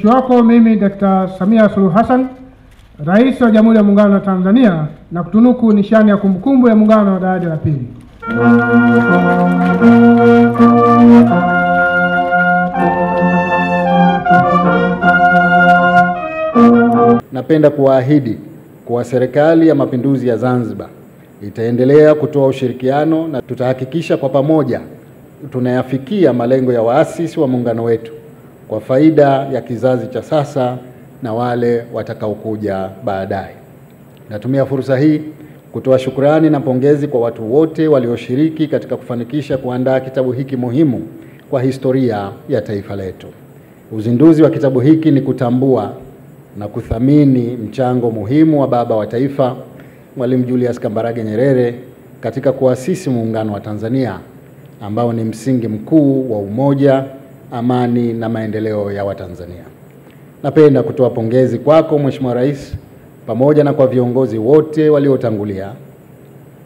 mtumishi wako mimi Dr. Samia Suluhu Hassan, Rais wa Jamhuri ya Muungano wa Tanzania, na kutunuku nishani ya kumbukumbu ya Muungano wa daraja la pili. Napenda kuahidi kuwa Serikali ya Mapinduzi ya Zanzibar itaendelea kutoa ushirikiano na tutahakikisha kwa pamoja tunayafikia malengo ya waasisi wa muungano wetu kwa faida ya kizazi cha sasa na wale watakaokuja baadaye. Natumia fursa hii kutoa shukrani na pongezi kwa watu wote walioshiriki katika kufanikisha kuandaa kitabu hiki muhimu kwa historia ya taifa letu. Uzinduzi wa kitabu hiki ni kutambua na kuthamini mchango muhimu wa baba wa taifa Mwalimu Julius Kambarage Nyerere katika kuasisi muungano wa Tanzania ambao ni msingi mkuu wa umoja, amani na maendeleo ya Watanzania. Napenda kutoa pongezi kwako Mheshimiwa Rais pamoja na kwa viongozi wote waliotangulia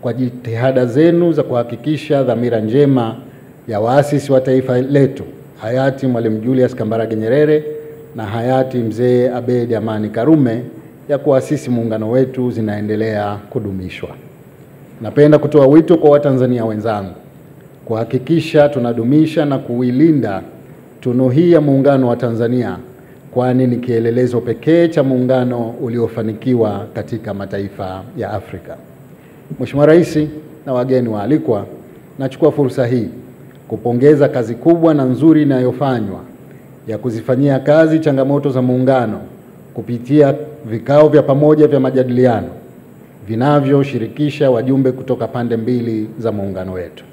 kwa jitihada zenu za kuhakikisha dhamira njema ya waasisi wa taifa letu hayati Mwalimu Julius Kambarage Nyerere na hayati Mzee Abeid Amani Karume ya kuasisi muungano wetu zinaendelea kudumishwa. Napenda kutoa wito kwa Watanzania wenzangu kuhakikisha tunadumisha na kuilinda tunu hii ya muungano wa Tanzania, kwani ni kielelezo pekee cha muungano uliofanikiwa katika mataifa ya Afrika. Mheshimiwa Rais na wageni waalikwa, nachukua fursa hii kupongeza kazi kubwa na nzuri inayofanywa ya kuzifanyia kazi changamoto za muungano kupitia vikao vya pamoja vya majadiliano vinavyoshirikisha wajumbe kutoka pande mbili za muungano wetu.